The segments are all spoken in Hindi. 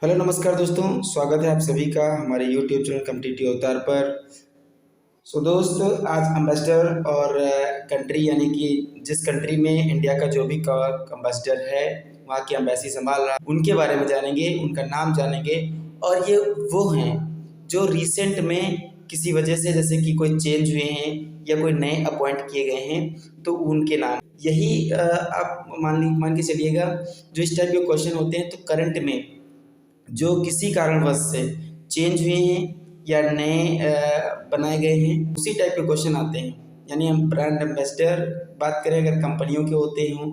हेलो नमस्कार दोस्तों, स्वागत है आप सभी का हमारे यूट्यूब चैनल कॉम्पिटिटिव अवतार पर। दोस्त, आज एम्बेसडर और कंट्री यानी कि जिस कंट्री में इंडिया का जो भी एम्बेसडर है, वहाँ की एम्बेसी संभाल रहा है, उनके बारे में जानेंगे, उनका नाम जानेंगे। और ये वो हैं जो रिसेंट में किसी वजह से जैसे कि कोई चेंज हुए हैं या कोई नए अपॉइंट किए गए हैं, तो उनके नाम यही आप मान के चलिएगा। जो इस टाइप के क्वेश्चन होते हैं तो करंट में जो किसी कारणवश से चेंज हुए हैं या नए बनाए गए हैं, उसी टाइप के क्वेश्चन आते हैं। यानी हम ब्रांड एम्बेसडर बात करें अगर कंपनियों के होते हों,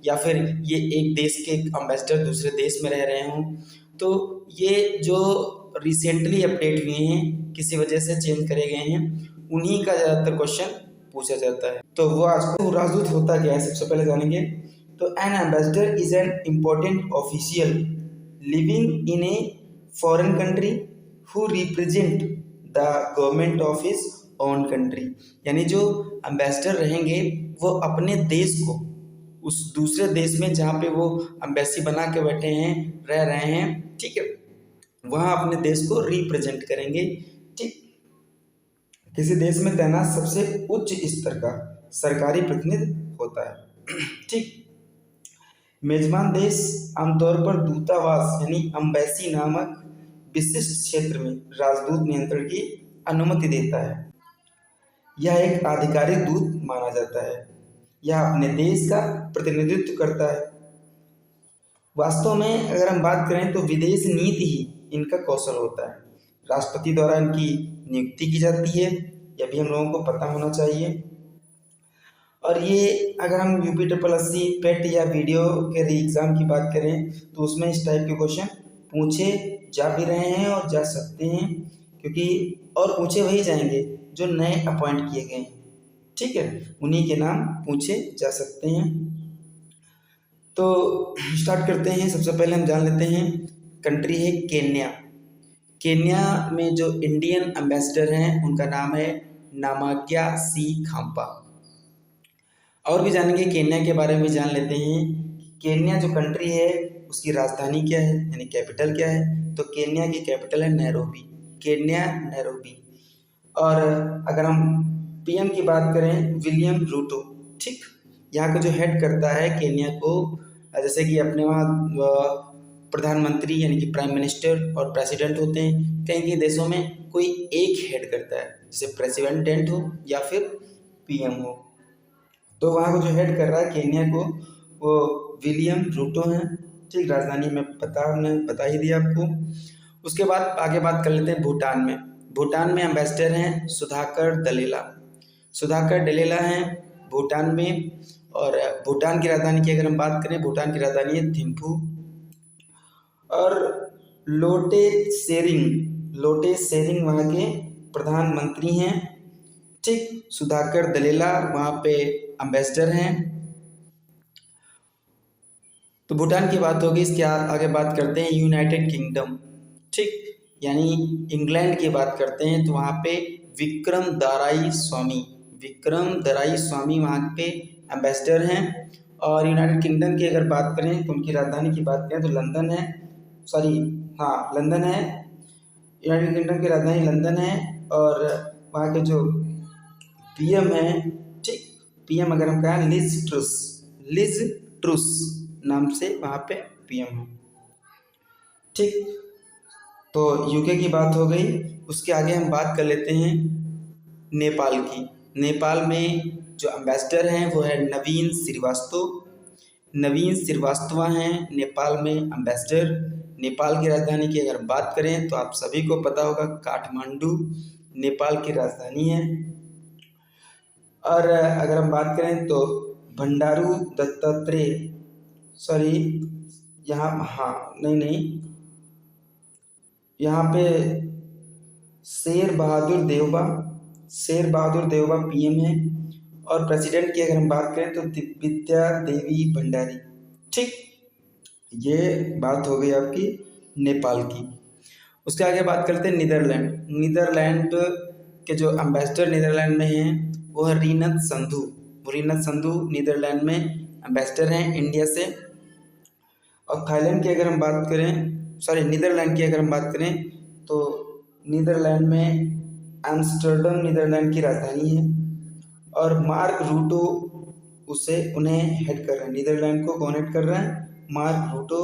या फिर ये एक देश के एम्बेसडर दूसरे देश में रह रहे हों, तो ये जो रिसेंटली अपडेट हुए हैं, किसी वजह से चेंज करे गए हैं, उन्हीं का ज़्यादातर क्वेश्चन पूछा जाता है। तो वो आज को राजदूत होता क्या है, सबसे पहले जानेंगे। तो N ambassador is an important official living in a foreign country who represent the government of his own country। यानी जो एम्बेसडर रहेंगे वो अपने देश को उस दूसरे देश में जहाँ पे वो एम्बेसी बना के बैठे हैं, रह रहे हैं, ठीक है, वहाँ अपने देश को रिप्रेजेंट करेंगे। ठीक, किसी देश में तैनात सबसे उच्च स्तर का सरकारी प्रतिनिधि होता है। ठीक, मेजबान देश आमतौर पर दूतावास यानी अम्बेसी नामक विशिष्ट क्षेत्र में राजदूत नियंत्रण की अनुमति देता है। यह एक आधिकारिक दूत माना जाता है। यह अपने देश का प्रतिनिधित्व करता है। वास्तव में अगर हम बात करें तो विदेश नीति ही इनका कौशल होता है। राष्ट्रपति द्वारा इनकी नियुक्ति की जाती है, यह भी हम लोगों को पता होना चाहिए। और ये अगर हम UPSSC पेट या वीडियो के री एग्ज़ाम की बात करें तो उसमें इस टाइप के क्वेश्चन पूछे जा भी रहे हैं और जा सकते हैं, क्योंकि और पूछे वही जाएंगे जो नए अपॉइंट किए गए हैं, ठीक है, उन्हीं के नाम पूछे जा सकते हैं। तो स्टार्ट करते हैं। सबसे पहले हम जान लेते हैं, कंट्री है केन्या। केन्या में जो इंडियन एम्बेसडर हैं उनका नाम है नामाग्या सी खाम्पा। और भी जानेंगे केन्या के बारे में, जान लेते हैं केन्या जो कंट्री है उसकी राजधानी क्या है, यानी कैपिटल क्या है। तो केन्या की कैपिटल है नैरोबी, केन्या नैरोबी। और अगर हम PM की बात करें, विलियम रूटो। ठीक, यहाँ का जो हेड करता है केन्या को, जैसे कि अपने वहाँ प्रधानमंत्री यानी कि प्राइम मिनिस्टर और प्रेसिडेंट होते हैं, कई कई देशों में कोई एक हेड करता है, जैसे प्रेसिडेंट हो या फिर PM हो। तो वहाँ को जो हेड कर रहा है केन्या को, वो विलियम रूटो हैं। ठीक, राजधानी में हमने बता ही दिया आपको। उसके बाद आगे बात कर लेते हैं भूटान में। भूटान में एम्बेसडर हैं सुधाकर दलेला। सुधाकर दलेला हैं भूटान में। और भूटान की राजधानी की अगर हम बात करें, भूटान की राजधानी है थिम्फू। और लोटे शेरिंग वहाँ के प्रधानमंत्री हैं। ठीक, सुधाकर दलेला वहाँ पे एम्बेसडर हैं। तो भूटान की बात होगी। इसके आगे बात करते हैं यूनाइटेड किंगडम। ठीक, यानी इंग्लैंड की बात करते हैं, तो वहाँ पे विक्रम दराई स्वामी वहाँ पे एम्बेसडर हैं। और यूनाइटेड किंगडम की अगर बात करें तो उनकी राजधानी की बात करें तो लंदन है, लंदन है। यूनाइटेड किंगडम की राजधानी लंदन है। और वहाँ के जो PM है, ठीक, PM अगर हम कहें लिज ट्रुस नाम से वहाँ पे PM है। ठीक, तो UK की बात हो गई। उसके आगे हम बात कर लेते हैं नेपाल की। नेपाल में जो एम्बेसडर हैं वो है नवीन श्रीवास्तव हैं नेपाल में एम्बेसडर। नेपाल की राजधानी की अगर बात करें तो आप सभी को पता होगा, काठमांडू नेपाल की राजधानी है। और अगर हम बात करें तो भंडारू दत्तात्रेय, यहाँ पे शेर बहादुर देवबा PM है। और प्रेसिडेंट की अगर हम बात करें तो विद्या देवी भंडारी। ठीक, ये बात हो गई आपकी नेपाल की। उसके आगे बात करते हैं नीदरलैंड के जो एम्बेसडर नीदरलैंड में हैं वो है रीनत संधू नीदरलैंड में एम्बेसडर हैं इंडिया से। और थाईलैंड की अगर हम बात करें सॉरी नीदरलैंड की अगर हम बात करें तो नीदरलैंड में एम्स्टर्डम नीदरलैंड की राजधानी है और मार्क रूटो उन्हें हेड कर रहे हैं। नीदरलैंड को कौन हेड कर रहा है? मार्क रूटो,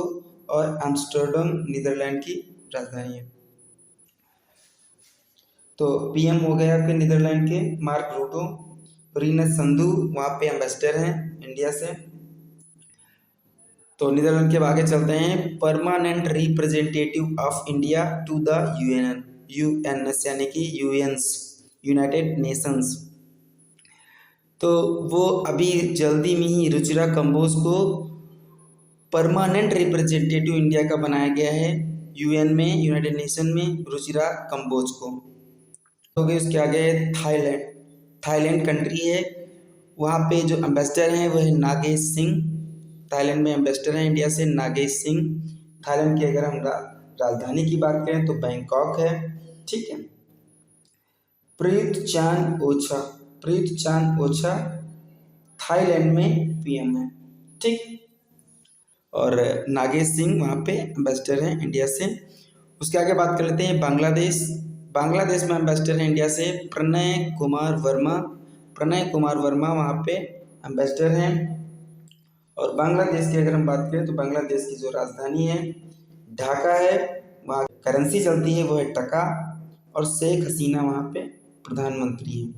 और एम्स्टर्डम नीदरलैंड की राजधानी है। तो पीएम हो गए आपके नीदरलैंड के मार्क रूटो। रीनस संधू वहाँ पे एम्बेसडर हैं इंडिया से। तो नीदरलैंड के आगे चलते हैं। Permanent representative of India to the UNS यानी कि यूएन्स, यूनाइटेड नेशंस। तो वो अभी जल्दी में ही रुचिरा कंबोज को परमानेंट रिप्रेजेंटेटिव इंडिया का बनाया गया है यूएन में, यूनाइटेड नेशन में, रुचिरा कंबोज को। हो गए उसके आगे थाईलैंड। थाईलैंड कंट्री है, वहाँ पे जो एम्बेसडर हैं वो है नागेश सिंह। थाईलैंड में एम्बेसडर हैं इंडिया से नागेश सिंह। थाईलैंड की अगर हम राजधानी की बात करें तो बैंकॉक है। ठीक है। प्रयुत चान ओछा, प्रयुत चान ओछा थाईलैंड में पीएम है। ठीक। और नागेश सिंह वहाँ पे एम्बेसडर हैं इंडिया से। उसके आगे बात कर लेते हैं बांग्लादेश। बांग्लादेश में एम्बेसडर हैं इंडिया से प्रणय कुमार वर्मा। प्रणय कुमार वर्मा वहाँ पे एम्बेसडर हैं। और बांग्लादेश की अगर हम बात करें तो बांग्लादेश की जो राजधानी है ढाका है, वहाँ करेंसी चलती है वो है टका, और शेख हसीना वहाँ पे प्रधानमंत्री है।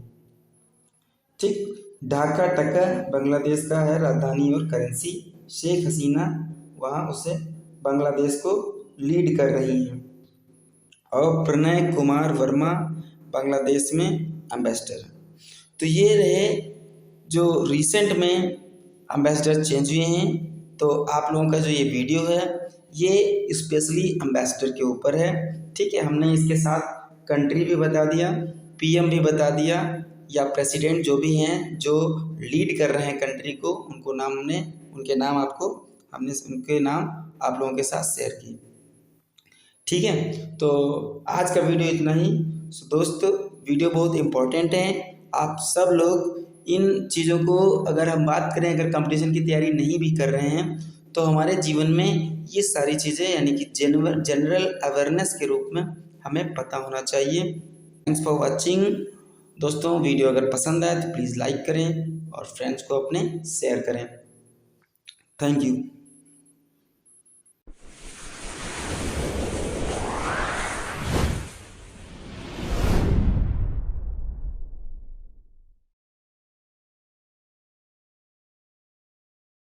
ठीक। ढाका टका बांग्लादेश का है राजधानी और करेंसी। शेख हसीना वहाँ उसे बांग्लादेश को लीड कर रही हैं। और प्रणय कुमार वर्मा बांग्लादेश में एम्बेसडर। तो ये रहे जो रिसेंट में एम्बेसडर चेंज हुए हैं। तो आप लोगों का जो ये वीडियो है ये स्पेशली एम्बेसडर के ऊपर है। ठीक है। हमने इसके साथ कंट्री भी बता दिया, पीएम भी बता दिया, या प्रेसिडेंट जो भी हैं जो लीड कर रहे हैं कंट्री को, उनको नाम हमने उनके नाम आपको हमने उनके नाम आप लोगों के साथ शेयर किए। ठीक है। तो आज का वीडियो इतना ही। दोस्तों वीडियो बहुत इम्पोर्टेंट है। आप सब लोग इन चीज़ों को अगर हम बात करें, अगर कंपटीशन की तैयारी नहीं भी कर रहे हैं तो हमारे जीवन में ये सारी चीज़ें यानी कि जनरल अवेयरनेस के रूप में हमें पता होना चाहिए। Thanks for watching. दोस्तों वीडियो अगर पसंद आए तो प्लीज़ लाइक करें और फ्रेंड्स को अपने शेयर करें। Thank you.